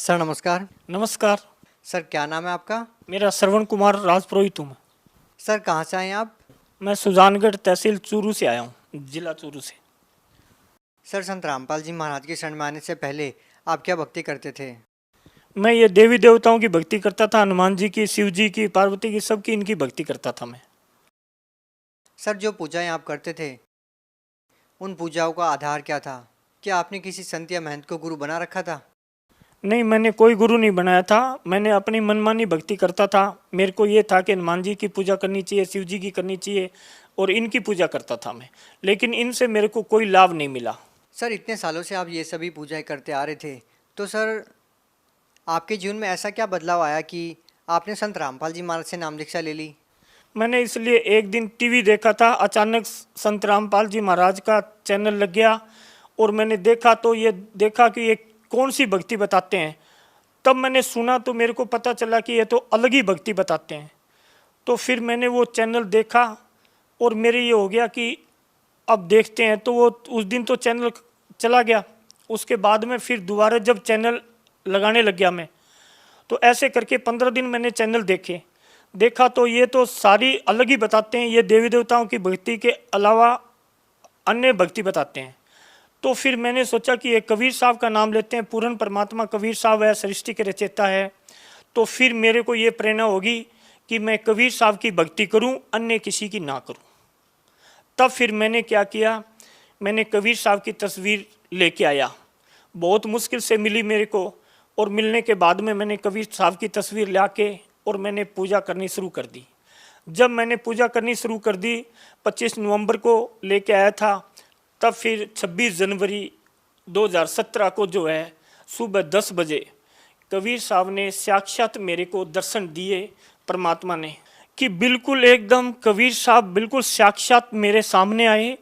Sir नमस्कार। नमस्कार। Sir क्या नाम है आपका? मेरा श्रवण कुमार राजपुरोहित हूँ। सर कहाँ से आए हैं आप? मैं सुजानगढ़ तहसील चूरू से आया हूँ, जिला चूरू से। सर संत रामपाल जी महाराज के शरण में आने से पहले आप क्या भक्ति करते थे? मैं ये देवी देवताओं की भक्ति करता था, हनुमान जी की, शिव जी की, पार्वती की, सबकी इनकी भक्ति करता था मैं। सर जो पूजाएं आप करते थे उन पूजाओं का आधार क्या था? क्या आपने किसी संत या महंत को गुरु बना रखा था? नहीं, मैंने कोई गुरु नहीं बनाया था। मैंने अपनी मनमानी भक्ति करता था। मेरे को ये था कि हनुमान जी की पूजा करनी चाहिए, शिव जी की करनी चाहिए, और इनकी पूजा करता था मैं। लेकिन इनसे मेरे को कोई लाभ नहीं मिला। सर इतने सालों से आप ये सभी पूजाएं करते आ रहे थे, तो सर आपके जीवन में ऐसा क्या बदलाव आया कि आपने संत रामपाल जी महाराज से नाम दीक्षा ले ली? मैंने इसलिए एक दिन टीवी देखा था, अचानक संत रामपाल जी महाराज का चैनल लग गया और मैंने देखा तो ये देखा कि ये कौन सी भक्ति बताते हैं। तब मैंने सुना तो मेरे को पता चला कि ये तो अलग ही भक्ति बताते हैं। तो फिर मैंने वो चैनल देखा और मेरे ये हो गया कि अब देखते हैं। तो वो उस दिन तो चैनल चला गया। उसके बाद में फिर दोबारा जब चैनल लगाने लग गया मैं, तो ऐसे करके 15 दिन मैंने चैनल देखा तो ये तो सारी अलग ही बताते हैं। ये देवी देवताओं की भक्ति के अलावा अन्य भक्ति बताते हैं। तो फिर मैंने सोचा कि ये कबीर साहब का नाम लेते हैं। पूर्ण परमात्मा कबीर साहब है, सृष्टि के रचयिता है। तो फिर मेरे को ये प्रेरणा होगी कि मैं कबीर साहब की भक्ति करूं, अन्य किसी की ना करूं। तब फिर मैंने क्या किया, मैंने कबीर साहब की तस्वीर लेके आया। बहुत मुश्किल से मिली मेरे को, और मिलने के बाद में मैंने कबीर साहब की तस्वीर ला के और मैंने पूजा करनी शुरू कर दी। जब मैंने पूजा करनी शुरू कर दी, 25 नवंबर को लेके आया था। तब फिर 26 जनवरी 2017 को जो है सुबह 10 बजे कबीर साहब ने साक्षात मेरे को दर्शन दिए, परमात्मा ने, कि बिल्कुल एकदम कबीर साहब बिल्कुल साक्षात मेरे सामने आए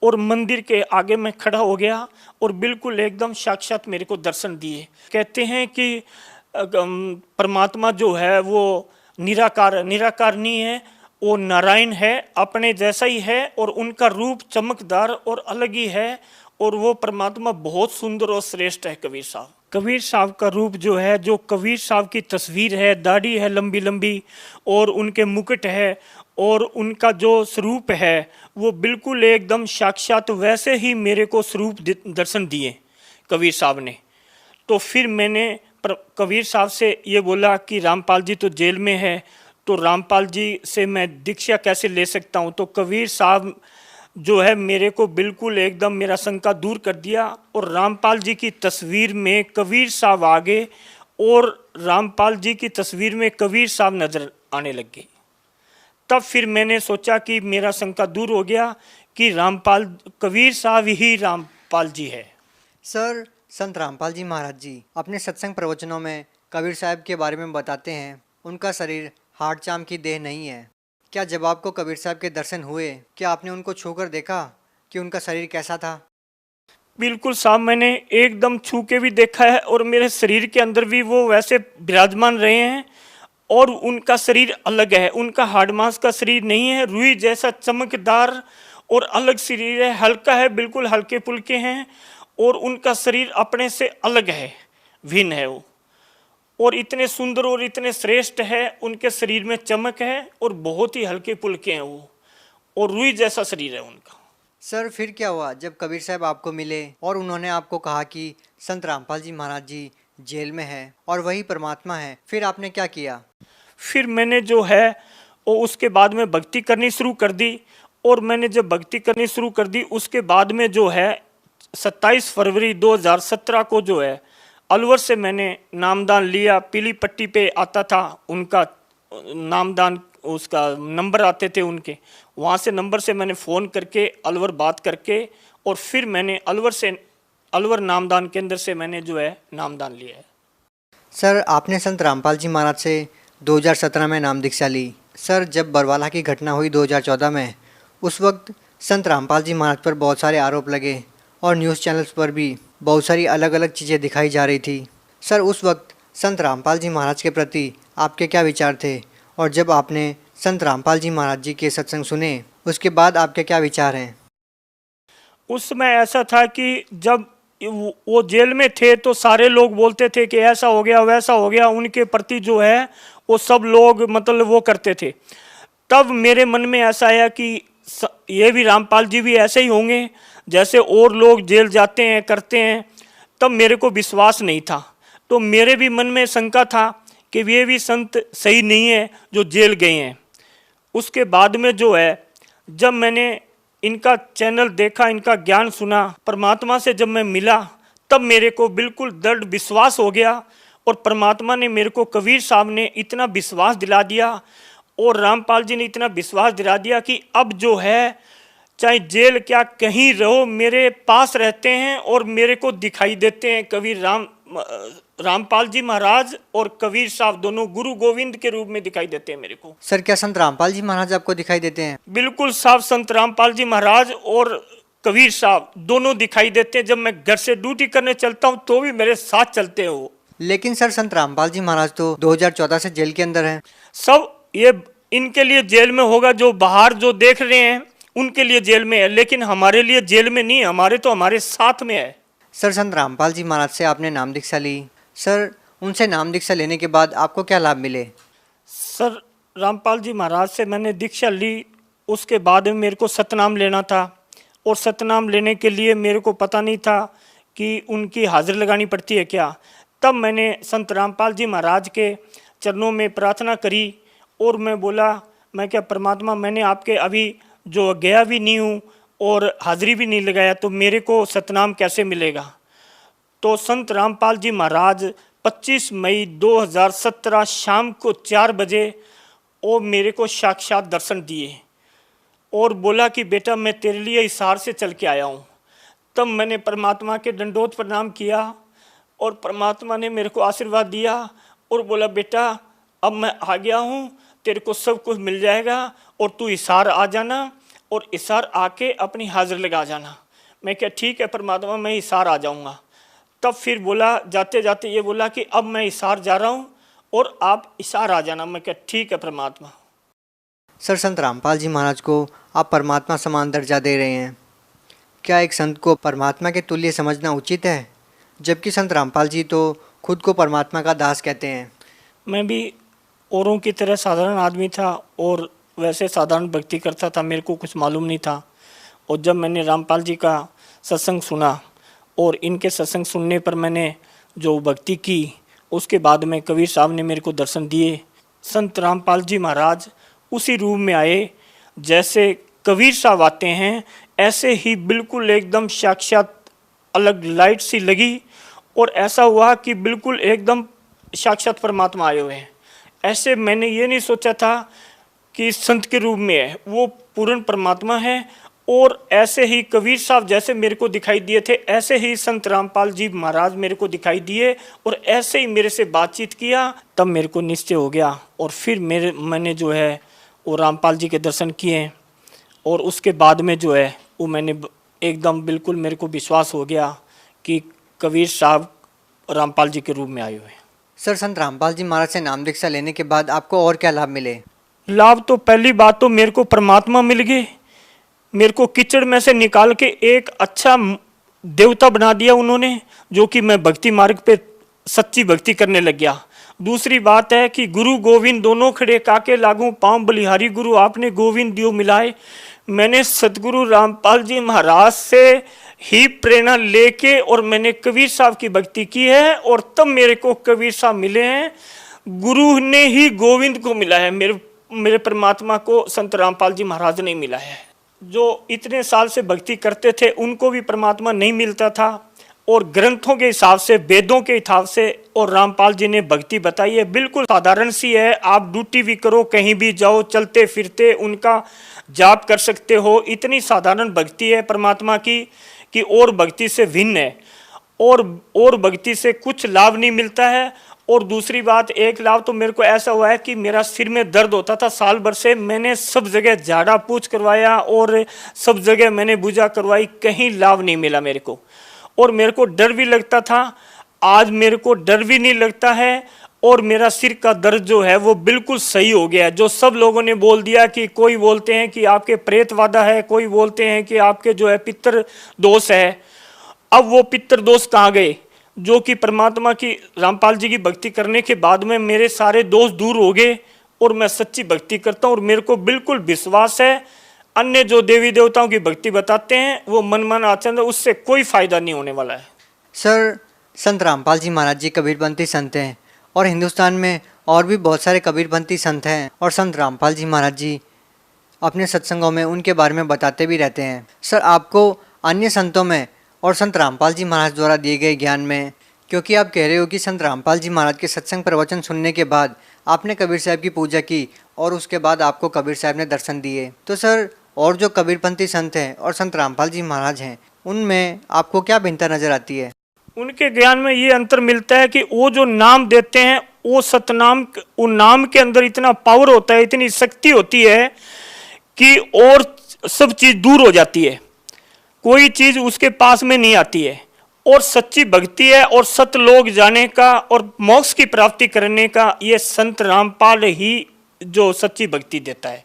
और मंदिर के आगे मैं खड़ा हो गया और बिल्कुल एकदम साक्षात मेरे को दर्शन दिए। कहते हैं कि परमात्मा जो है वो निराकार नहीं है, वो नारायण है, अपने जैसा ही है, और उनका रूप चमकदार और अलग ही है। और वो परमात्मा बहुत सुंदर और श्रेष्ठ है कबीर साहब का रूप जो है, जो कबीर साहब की तस्वीर है, दाढ़ी है लंबी लंबी और उनके मुकुट है और उनका जो स्वरूप है वो बिल्कुल एकदम साक्षात वैसे ही मेरे को स्वरूप दर्शन दिए कबीर साहब ने। तो फिर मैंने कबीर साहब से ये बोला कि रामपाल जी तो जेल में है, तो रामपाल जी से मैं दीक्षा कैसे ले सकता हूँ। तो कबीर साहब जो है मेरे को बिल्कुल एकदम मेरा शंका दूर कर दिया और रामपाल जी की तस्वीर में कबीर साहब आ गए और रामपाल जी की तस्वीर में कबीर साहब नजर आने लग गए। तब फिर मैंने सोचा कि मेरा शंका दूर हो गया कि रामपाल कबीर साहब ही रामपाल जी है। सर संत रामपाल जी महाराज जी अपने सत्संग प्रवचनों में कबीर साहब के बारे में बताते हैं उनका शरीर हाड़ चाम की देह नहीं है। क्या जब आपको कबीर साहब के दर्शन हुए, क्या आपने उनको छूकर देखा कि उनका शरीर कैसा था? बिल्कुल साहब, मैंने एकदम छू के भी देखा है और मेरे शरीर के अंदर भी वो वैसे विराजमान रहे हैं और उनका शरीर अलग है। उनका हाड़ मांस का शरीर नहीं है, रुई जैसा चमकदार और अलग शरीर है, हल्का है, बिल्कुल हल्के फुल्के हैं और उनका शरीर अपने से अलग है, भिन्न है वो, और इतने सुंदर और इतने श्रेष्ठ है। उनके शरीर में चमक है और बहुत ही हल्के फुल्के हैं वो, और रुई जैसा शरीर है उनका। सर फिर क्या हुआ जब कबीर साहब आपको मिले और उन्होंने आपको कहा कि संत रामपाल जी महाराज जी जेल में है और वही परमात्मा है, फिर आपने क्या किया? फिर मैंने जो है वो उसके बाद में भक्ति करनी शुरू कर दी। और मैंने जब भक्ति करनी शुरू कर दी उसके बाद में जो है 27 फरवरी 2017 को जो है अलवर से मैंने नामदान लिया। पीली पट्टी पे आता था उनका नामदान, उसका नंबर आते थे उनके, वहाँ से नंबर से मैंने फ़ोन करके अलवर बात करके और फिर मैंने अलवर नामदान केंद्र से मैंने जो है नामदान लिया है। सर आपने संत रामपाल जी महाराज से 2017 में नाम दीक्षा ली। सर जब बरवाला की घटना हुई 2014 में, उस वक्त संत रामपाल जी महाराज पर बहुत सारे आरोप लगे और न्यूज़ चैनल्स पर भी बहुत सारी अलग अलग चीज़ें दिखाई जा रही थी। सर उस वक्त संत रामपाल जी महाराज के प्रति आपके क्या विचार थे, और जब आपने संत रामपाल जी महाराज जी के सत्संग सुने उसके बाद आपके क्या विचार हैं? उस समय ऐसा था कि जब वो जेल में थे तो सारे लोग बोलते थे कि ऐसा हो गया वैसा हो गया, उनके प्रति जो है वो सब लोग मतलब वो करते थे। तब मेरे मन में ऐसा आया कि ये भी रामपाल जी भी ऐसे ही होंगे जैसे और लोग जेल जाते हैं करते हैं। तब मेरे को विश्वास नहीं था, तो मेरे भी मन में शंका था कि ये भी संत सही नहीं है जो जेल गए हैं। उसके बाद में जो है जब मैंने इनका चैनल देखा, इनका ज्ञान सुना, परमात्मा से जब मैं मिला, तब मेरे को बिल्कुल दृढ़ विश्वास हो गया। और परमात्मा ने मेरे को, कबीर साहब ने इतना विश्वास दिला दिया और रामपाल जी ने इतना विश्वास दिला दिया कि अब जो है चाहे जेल क्या कहीं रहो मेरे पास रहते हैं और मेरे को दिखाई देते हैं। कबीर रामपाल जी महाराज और कबीर साहब दोनों गुरु गोविंद के रूप में दिखाई देते हैं मेरे को। सर क्या संत रामपाल जी महाराज आपको दिखाई देते हैं? बिल्कुल साहब, संत रामपाल जी महाराज और कबीर साहब दोनों दिखाई देते हैं। जब मैं घर से ड्यूटी करने चलता हूँ तो भी मेरे साथ चलते हैं वो। लेकिन सर संत रामपाल जी महाराज तो 2014 से जेल के अंदर हैं। सब ये इनके लिए जेल में होगा, जो बाहर जो देख रहे हैं उनके लिए जेल में है, लेकिन हमारे लिए जेल में नहीं, हमारे तो हमारे साथ में है। सर संत रामपाल जी महाराज से आपने नाम दीक्षा ली, सर उनसे नाम दीक्षा लेने के बाद आपको क्या लाभ मिले? सर रामपाल जी महाराज से मैंने दीक्षा ली, उसके बाद में मेरे को सतनाम लेना था और सतनाम लेने के लिए मेरे को पता नहीं था कि उनकी हाजिर लगानी पड़ती है क्या। तब मैंने संत रामपाल जी महाराज के चरणों में प्रार्थना करी और मैं बोला, मैं क्या परमात्मा, मैंने आपके अभी जो गया भी नहीं हूँ और हाजिरी भी नहीं लगाया, तो मेरे को सतनाम कैसे मिलेगा। तो संत रामपाल जी महाराज 25 मई 2017 शाम को 4 बजे वो मेरे को साक्षात दर्शन दिए और बोला कि बेटा मैं तेरे लिए हिसार से चल के आया हूँ। तब मैंने परमात्मा के दंडोत प्रणाम किया और परमात्मा ने मेरे को आशीर्वाद दिया और बोला, बेटा अब मैं आ गया हूँ, तेरे को सब कुछ मिल जाएगा और तू हिसार आ जाना और हिसार आके अपनी हाजिर लगा जाना। मैं क्या ठीक है परमात्मा, मैं हिसार आ जाऊँगा। तब फिर बोला, जाते जाते ये बोला कि अब मैं हिसार जा रहा हूँ और आप हिसार आ जाना। मैं क्या ठीक है परमात्मा। सर संत रामपाल जी महाराज को आप परमात्मा समान दर्जा दे रहे हैं, क्या एक संत को परमात्मा के तुल्य समझना उचित है? जबकि संत रामपाल जी तो खुद को परमात्मा का दास कहते हैं। मैं भी औरों की तरह साधारण आदमी था और वैसे साधारण भक्ति करता था, मेरे को कुछ मालूम नहीं था। और जब मैंने रामपाल जी का सत्संग सुना और इनके सत्संग सुनने पर मैंने जो भक्ति की, उसके बाद में कबीर साहब ने मेरे को दर्शन दिए। संत रामपाल जी महाराज उसी रूप में आए जैसे कबीर साहब आते हैं, ऐसे ही बिल्कुल एकदम साक्षात अलग लाइट सी लगी और ऐसा हुआ कि बिल्कुल एकदम साक्षात परमात्मा आए हुए हैं। ऐसे मैंने ये नहीं सोचा था कि संत के रूप में है, वो पूर्ण परमात्मा है। और ऐसे ही कबीर साहब जैसे मेरे को दिखाई दिए थे, ऐसे ही संत रामपाल जी महाराज मेरे को दिखाई दिए और ऐसे ही मेरे से बातचीत किया। तब मेरे को निश्चय हो गया और फिर मैंने जो है वो रामपाल जी के दर्शन किए और उसके बाद में जो है वो मैंने एकदम बिल्कुल मेरे को विश्वास हो गया कि कबीर साहब रामपाल जी के रूप में आए हुए हैं। सर संत रामपाल जी महाराज से नाम दीक्षा लेने के बाद आपको और क्या लाभ मिले? लाभ तो पहली बात तो मेरे को परमात्मा मिल गए, मेरे को कीचड़ में से निकाल के एक अच्छा देवता बना दिया उन्होंने, जो कि मैं भक्ति मार्ग पे सच्ची भक्ति करने लग गया। दूसरी बात है कि गुरु गोविंद दोनों खड़े काके लागू पांव बलिहारी गुरु आपने गोविंद दियो मिलाए। मैंने सतगुरु रामपाल जी महाराज से ही प्रेरणा लेके और मैंने कबीर साहब की भक्ति की है और तब मेरे को कबीर साहब मिले हैं। गुरु ने ही गोविंद को मिला है, मेरे परमात्मा को संत रामपाल जी महाराज ने मिला है। जो इतने साल से भक्ति करते थे उनको भी परमात्मा नहीं मिलता था और ग्रंथों के हिसाब से, वेदों के हिसाब से और रामपाल जी ने भक्ति बताई है, बिल्कुल साधारण सी है। आप ड्यूटी भी करो, कहीं भी जाओ, चलते फिरते उनका जाप कर सकते हो। इतनी साधारण भक्ति है परमात्मा की कि और भक्ति से भिन्न है और भक्ति से कुछ लाभ नहीं मिलता है। और दूसरी बात, एक लाभ तो मेरे को ऐसा हुआ है कि मेरा सिर में दर्द होता था साल भर से, मैंने सब जगह झाड़ा पूछ करवाया और सब जगह मैंने पूजा करवाई, कहीं लाभ नहीं मिला मेरे को। और मेरे को डर भी लगता था, आज मेरे को डर भी नहीं लगता है और मेरा सिर का दर्द जो है वो बिल्कुल सही हो गया है। जो सब लोगों ने बोल दिया कि कोई बोलते हैं कि आपके प्रेत वादा है, कोई बोलते हैं कि आपके जो है पितर दोष है, अब वो पितर दोस्त कहाँ गए, जो कि परमात्मा की रामपाल जी की भक्ति करने के बाद में मेरे सारे दोस्त दूर हो गए और मैं सच्ची भक्ति करता हूँ। और मेरे को बिल्कुल विश्वास है, अन्य जो देवी देवताओं की भक्ति बताते हैं वो मनमाना आचरण है, उससे कोई फायदा नहीं होने वाला है। सर, संत रामपाल जी महाराज जी कबीरपंथी संत हैं और हिंदुस्तान में और भी बहुत सारे कबीरपंथी संत हैं, और संत रामपाल जी महाराज जी अपने सत्संगों में उनके बारे में बताते भी रहते हैं। सर, आपको अन्य संतों में और संत रामपाल जी महाराज द्वारा दिए गए ज्ञान में, क्योंकि आप कह रहे हो कि संत रामपाल जी महाराज के सत्संग प्रवचन सुनने के बाद आपने कबीर साहब की पूजा की और उसके बाद आपको कबीर साहब ने दर्शन दिए, तो सर और जो कबीरपंथी संत हैं और संत रामपाल जी महाराज हैं उनमें आपको क्या भिन्नता नज़र आती है? उनके ज्ञान में ये अंतर मिलता है कि वो जो नाम देते हैं वो सतनाम, वो नाम के अंदर इतना पावर होता है, इतनी शक्ति होती है कि और सब चीज़ दूर हो जाती है, कोई चीज़ उसके पास में नहीं आती है। और सच्ची भक्ति है और सतलोक जाने का और मोक्ष की प्राप्ति करने का ये संत रामपाल ही जो सच्ची भक्ति देता है।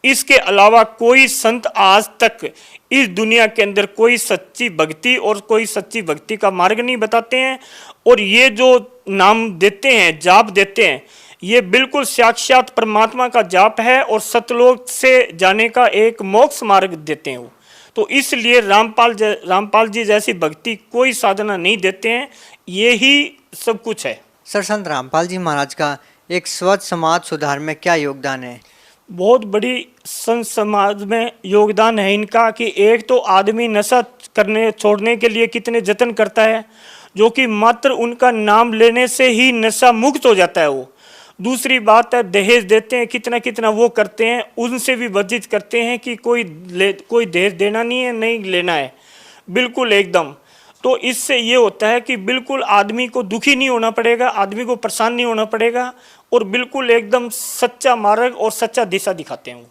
इसके अलावा कोई संत आज तक इस दुनिया के अंदर कोई सच्ची भक्ति और कोई सच्ची भक्ति का मार्ग नहीं बताते हैं। और ये जो नाम देते हैं, जाप देते हैं, ये बिल्कुल साक्षात परमात्मा का जाप है और सतलोक से जाने का एक मोक्ष मार्ग देते हैं वो। तो इसलिए रामपाल जी जैसी भक्ति कोई साधना नहीं देते हैं, ये ही सब कुछ है। सर, संत रामपाल जी महाराज का एक स्वच्छ समाज सुधार में क्या योगदान है? बहुत बड़ी संत समाज में योगदान है इनका कि एक तो आदमी नशा करने छोड़ने के लिए कितने जतन करता है, जो कि मात्र उनका नाम लेने से ही नशा मुक्त हो जाता है वो। दूसरी बात है, दहेज देते हैं, कितना कितना वो करते हैं, उनसे भी वर्जित करते हैं कि कोई दहेज देना नहीं है, नहीं लेना है, बिल्कुल एकदम। तो इससे ये होता है कि बिल्कुल आदमी को दुखी नहीं होना पड़ेगा, आदमी को परेशान नहीं होना पड़ेगा, और बिल्कुल एकदम सच्चा मार्ग और सच्चा दिशा दिखाते हैं वो।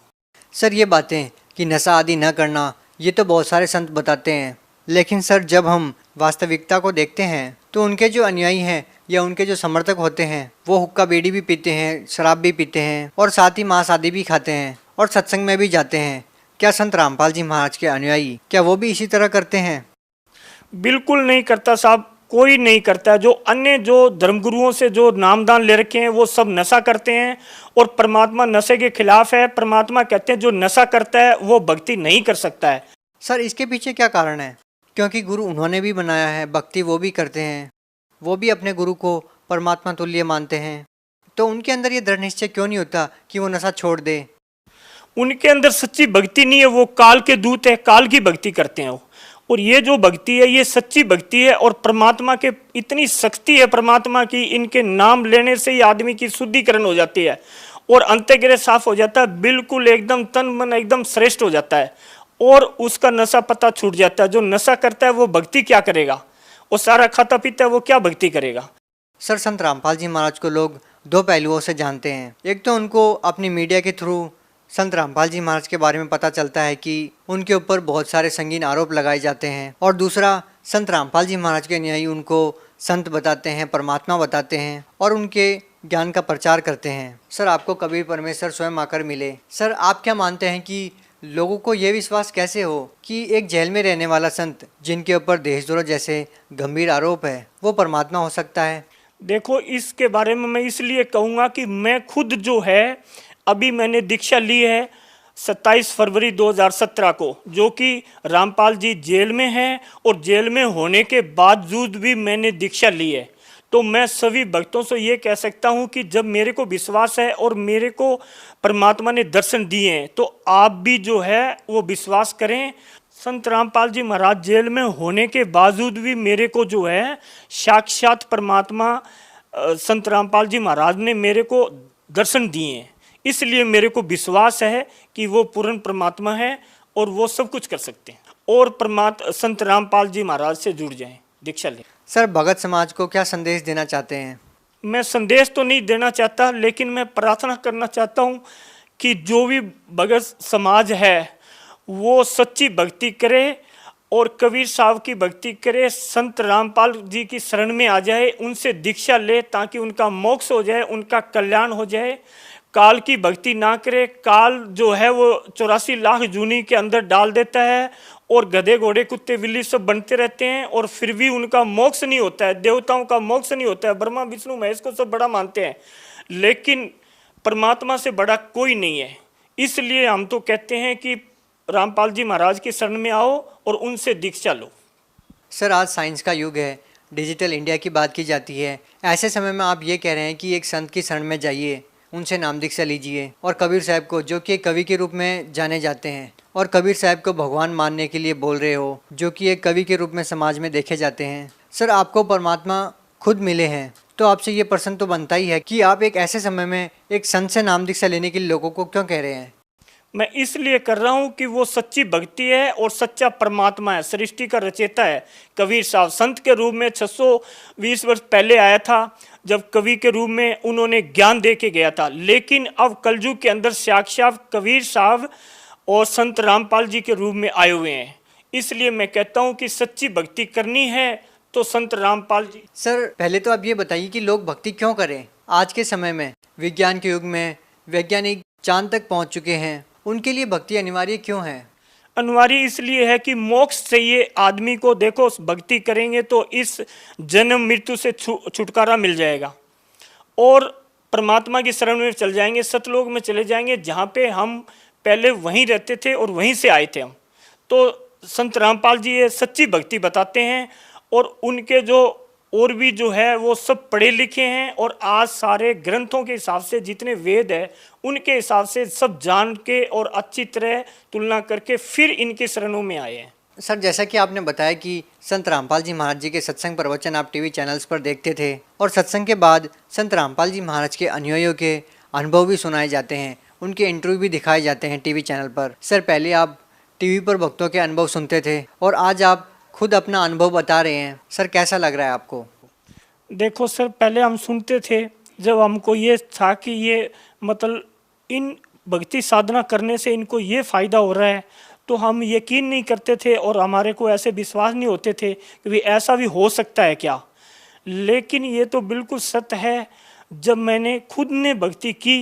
सर, ये बातें कि नशा आदि न करना ये तो बहुत सारे संत बताते हैं, लेकिन सर जब हम वास्तविकता को देखते हैं तो उनके जो अनुयायी हैं या उनके जो समर्थक होते हैं वो हुक्का बीड़ी भी पीते हैं, शराब भी पीते हैं और साथ ही मांस आदि भी खाते हैं और सत्संग में भी जाते हैं। क्या संत रामपाल जी महाराज के अनुयायी क्या वो भी इसी तरह करते हैं? बिल्कुल नहीं करता साहब, कोई नहीं करता। जो अन्य जो धर्मगुरुओं से जो नामदान ले रखे हैं वो सब नशा करते हैं और परमात्मा नशे के खिलाफ है। परमात्मा कहते हैं जो नशा करता है वो भक्ति नहीं कर सकता है। सर, इसके पीछे क्या कारण है? क्योंकि गुरु उन्होंने भी बनाया है, भक्ति वो भी करते हैं, वो भी अपने गुरु को परमात्मा तुल्य मानते हैं, तो उनके अंदर ये दृढ़ निश्चय क्यों नहीं होता कि वो नशा छोड़ दे? उनके अंदर सच्ची भक्ति नहीं है, वो काल के दूत है, काल की भक्ति करते हैं वो। और ये जो भक्ति है ये सच्ची भक्ति है और परमात्मा के इतनी शक्ति है परमात्मा की, इनके नाम लेने से ही आदमी की शुद्धिकरण हो जाती है और अंतर्गृह साफ हो जाता है, बिल्कुल एकदम तन मन एकदम श्रेष्ठ हो जाता है और उसका नशा पता छूट जाता है। जो नशा करता है वो भक्ति क्या करेगा, वो सारा खाता पीता है, वो क्या भक्ति करेगा। सर, संत रामपाल जी महाराज को लोग दो पहलुओं से जानते हैं। एक तो उनको अपनी मीडिया के थ्रू संत रामपाल जी महाराज के बारे में पता चलता है कि उनके ऊपर बहुत सारे संगीन आरोप लगाए जाते हैं, और दूसरा संत रामपाल जी महाराज के अनुयायी उनको संत बताते हैं, परमात्मा बताते हैं और उनके ज्ञान का प्रचार करते हैं। सर, आपको कबीर परमेश्वर स्वयं आकर मिले। सर, आप क्या मानते हैं कि लोगों को ये विश्वास कैसे हो कि एक जेल में रहने वाला संत जिनके ऊपर देशद्रोह जैसे गंभीर आरोप है वो परमात्मा हो सकता है? देखो, इसके बारे में मैं इसलिए कहूँगा कि मैं खुद जो है अभी मैंने दीक्षा ली है 27 फरवरी 2017 को, जो कि रामपाल जी जेल में हैं और जेल में होने के बावजूद भी मैंने दीक्षा ली है। तो मैं सभी भक्तों से ये कह सकता हूँ कि जब मेरे को विश्वास है और मेरे को परमात्मा ने दर्शन दिए हैं तो आप भी जो है वो विश्वास करें। संत रामपाल जी महाराज जेल में होने के बावजूद भी मेरे को जो है साक्षात परमात्मा संत रामपाल जी महाराज ने मेरे को दर्शन दिए हैं, इसलिए मेरे को विश्वास है कि वो पूर्ण परमात्मा है और वो सब कुछ कर सकते हैं। और संत रामपाल जी महाराज से जुड़ जाएं, दीक्षा लें। सर, भगत समाज को क्या संदेश देना चाहते हैं? मैं संदेश तो नहीं देना चाहता, लेकिन मैं प्रार्थना करना चाहता हूँ कि जो भी भगत समाज है वो सच्ची भक्ति करे और कबीर साहब की भक्ति करे, संत रामपाल जी की शरण में आ जाए, उनसे दीक्षा ले ताकि उनका मोक्ष हो जाए, उनका कल्याण हो जाए। काल की भक्ति ना करे। काल जो है वो 84 लाख जूनी के अंदर डाल देता है और गधे घोड़े कुत्ते बिल्ली सब बनते रहते हैं और फिर भी उनका मोक्ष नहीं होता है, देवताओं का मोक्ष नहीं होता है। ब्रह्मा विष्णु महेश को सब बड़ा मानते हैं, लेकिन परमात्मा से बड़ा कोई नहीं है। इसलिए हम तो कहते हैं कि रामपाल जी महाराज की शरण में आओ और उनसे दीक्षा लो। सर आज साइंस का युग है, डिजिटल इंडिया की बात की जाती है, ऐसे समय में आप ये कह रहे हैं कि एक संत की शरण में जाइए, उनसे नाम दीक्षा लीजिए, और कबीर साहब को जो कि एक कवि के रूप में जाने जाते हैं और कबीर साहब को भगवान मानने के लिए बोल रहे हो, जो कि एक कवि के रूप में समाज में देखे जाते हैं। सर आपको परमात्मा खुद मिले हैं, तो आपसे ये प्रश्न तो बनता ही है कि आप एक ऐसे समय में एक संत से नाम दीक्षा लेने के लिए लोगों को क्यों कह रहे हैं? मैं इसलिए कर रहा हूं कि वो सच्ची भक्ति है और सच्चा परमात्मा है, सृष्टि का रचयिता है। कबीर साहब संत के रूप में 620 वर्ष पहले आया था, जब कवि के रूप में उन्होंने ज्ञान दे के गया था। लेकिन अब कलयुग के अंदर साक्षात कबीर साहब और संत रामपाल जी के रूप में आए हुए हैं। इसलिए मैं कहता हूं कि सच्ची भक्ति करनी है तो संत रामपाल जी। सर पहले तो आप ये बताइए कि लोग भक्ति क्यों करें? आज के समय में, विज्ञान के युग में, वैज्ञानिक चांद तक पहुंच चुके हैं, उनके लिए भक्ति अनिवार्य क्यों है? अनिवार्य इसलिए है कि मोक्ष चाहिए आदमी को। देखो भक्ति करेंगे तो इस जन्म मृत्यु से छुटकारा मिल जाएगा और परमात्मा की शरण में चल जाएंगे, सतलोक में चले जाएंगे, जहाँ पे हम पहले वहीं रहते थे और वहीं से आए थे हम। तो संत रामपाल जी ये सच्ची भक्ति बताते हैं और उनके जो और भी जो है वो सब पढ़े लिखे हैं और आज सारे ग्रंथों के हिसाब से जितने वेद है उनके हिसाब से सब जान के और अच्छी तरह तुलना करके फिर इनके शरणों में आए हैं। सर जैसा कि आपने बताया कि संत रामपाल जी महाराज जी के सत्संग प्रवचन आप टीवी चैनल्स पर देखते थे और सत्संग के बाद संत रामपाल जी महाराज के अनुयायियों के अनुभव भी सुनाए जाते हैं, उनके इंटरव्यू भी दिखाए जाते हैं टीवी चैनल पर। सर पहले आप टीवी पर भक्तों के अनुभव सुनते थे और आज आप खुद अपना अनुभव बता रहे हैं, सर कैसा लग रहा है आपको? देखो सर पहले हम सुनते थे, जब हमको ये था कि ये मतलब इन भक्ति साधना करने से इनको ये फ़ायदा हो रहा है, तो हम यकीन नहीं करते थे और हमारे को ऐसे विश्वास नहीं होते थे कि भाई ऐसा भी हो सकता है क्या। लेकिन ये तो बिल्कुल सत्य है। जब मैंने खुद ने भक्ति की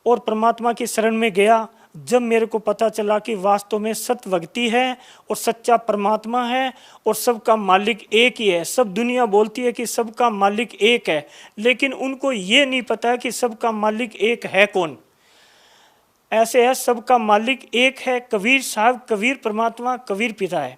और परमात्मा की शरण में गया, जब मेरे को पता चला कि वास्तव में सत्य भक्ति है और सच्चा परमात्मा है और सबका मालिक एक ही है। सब दुनिया बोलती है कि सबका मालिक एक है, लेकिन उनको ये नहीं पता है कि सबका मालिक एक है कौन। ऐसे है, सबका मालिक एक है कबीर साहब, कबीर परमात्मा, कबीर पिता है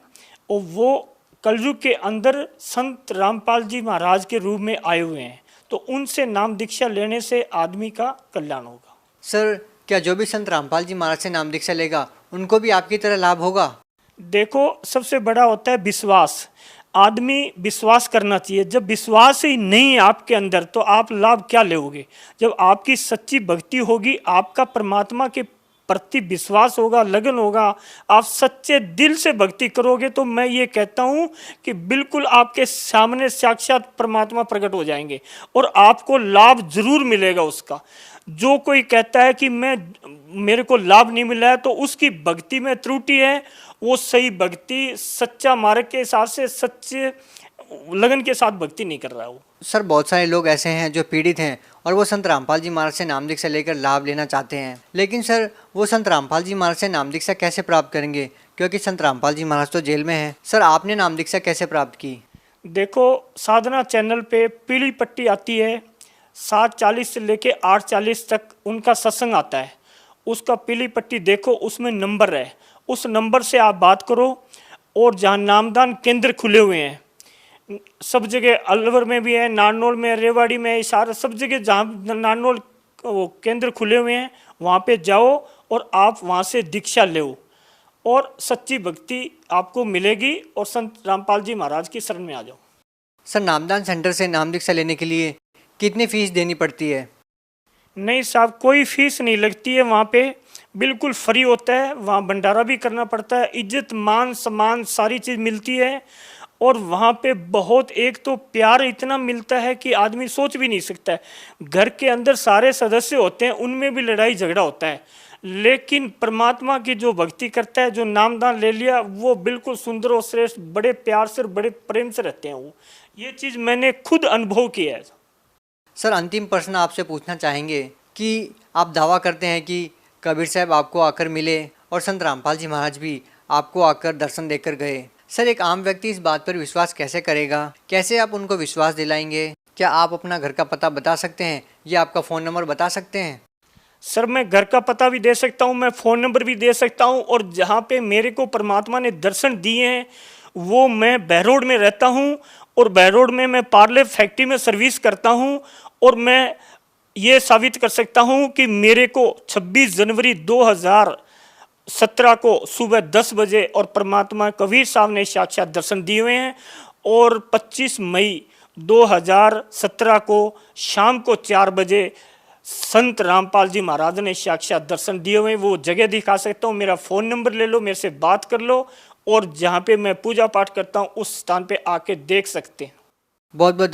और वो कलयुग के अंदर संत रामपाल जी महाराज के रूप में आए हुए हैं। तो उनसे नाम दीक्षा लेने से आदमी का कल्याण होगा। सर क्या जो भी संत रामपाल जी महाराज से नाम दीक्षा लेगा उनको भी आपकी तरह लाभ होगा? देखो सबसे बड़ा होता है विश्वास। आदमी विश्वास करना चाहिए। जब विश्वास ही नहीं है आपके अंदर तो आप लाभ क्या लोगे? जब आपकी सच्ची भक्ति होगी, आपका परमात्मा के प्रति विश्वास होगा, लगन होगा, आप सच्चे दिल से भक्ति करोगे, तो मैं ये कहता हूँ कि बिल्कुल आपके सामने साक्षात परमात्मा प्रकट हो जाएंगे और आपको लाभ जरूर मिलेगा उसका। जो कोई कहता है कि मेरे को लाभ नहीं मिला है तो उसकी भक्ति में त्रुटि है। वो सही भक्ति सच्चा मार्ग के हिसाब से सच्चे लगन के साथ भक्ति नहीं कर रहा है वो। सर बहुत सारे लोग ऐसे हैं जो पीड़ित हैं और वो संत रामपाल जी महाराज से नाम दीक्षा लेकर लाभ लेना चाहते हैं, लेकिन सर वो संत रामपाल जी महाराज से नाम दीक्षा कैसे प्राप्त करेंगे, क्योंकि संत रामपाल जी महाराज तो जेल में हैं। सर आपने नाम दीक्षा कैसे प्राप्त की? देखो साधना चैनल पे पीली पट्टी आती है, 7:40 से लेके 8:40 तक उनका सत्संग आता है। उसका पीली पट्टी देखो, उसमें नंबर है, उस नंबर से आप बात करो। और जहाँ नामदान केंद्र खुले हुए हैं सब जगह, अलवर में भी है, नारनौल में, रेवाड़ी में, इशारा सब जगह जहाँ नारनौल केंद्र खुले हुए हैं वहाँ पे जाओ और आप वहाँ से दीक्षा लो और सच्ची भक्ति आपको मिलेगी और संत रामपाल जी महाराज की शरण में आ जाओ। सर नामदान सेंटर से नाम दीक्षा लेने के लिए कितनी फीस देनी पड़ती है? नहीं साहब, कोई फीस नहीं लगती है। वहाँ पे बिल्कुल फ्री होता है। वहाँ भंडारा भी करना पड़ता है, इज्जत मान सम्मान सारी चीज़ मिलती है और वहाँ पे बहुत एक तो प्यार इतना मिलता है कि आदमी सोच भी नहीं सकता है। घर के अंदर सारे सदस्य होते हैं, उनमें भी लड़ाई झगड़ा होता है, लेकिन परमात्मा की जो भक्ति करता है, जो नामदान ले लिया, वो बिल्कुल सुंदर और श्रेष्ठ, बड़े प्यार से बड़े प्रेम से रहते हैं वो। ये चीज़ मैंने खुद अनुभव किया है। सर अंतिम प्रश्न आपसे पूछना चाहेंगे कि आप दावा करते हैं कि कबीर साहब आपको आकर मिले और संत रामपाल जी महाराज भी आपको आकर दर्शन देकर गए। सर, एक आम व्यक्ति इस बात पर विश्वास कैसे करेगा? कैसे आप उनको विश्वास दिलाएंगे? क्या आप अपना घर का पता बता सकते हैं या आपका फ़ोन नंबर बता सकते हैं? सर, मैं घर का पता भी दे सकता हूँ, मैं फ़ोन नंबर भी दे सकता हूँ, और जहाँ पे मेरे को परमात्मा ने दर्शन दिए हैं वो मैं बहरोड में रहता हूँ, और बहरोड में मैं पार्ले फैक्ट्री में सर्विस करता हूँ। और मैं ये साबित कर सकता हूँ कि मेरे को 26 जनवरी 2017 को सुबह 10 बजे और परमात्मा कबीर साहब ने साक्षात दर्शन दिए हुए हैं, और 25 मई 2017 को शाम को 4 बजे संत रामपाल जी महाराज ने साक्षात दर्शन दिए हुए। वो जगह दिखा सकता हूँ, मेरा फ़ोन नंबर ले लो, मेरे से बात कर लो, और जहाँ पे मैं पूजा पाठ करता हूँ उस स्थान पे आके देख सकते हैं। बहुत बहुत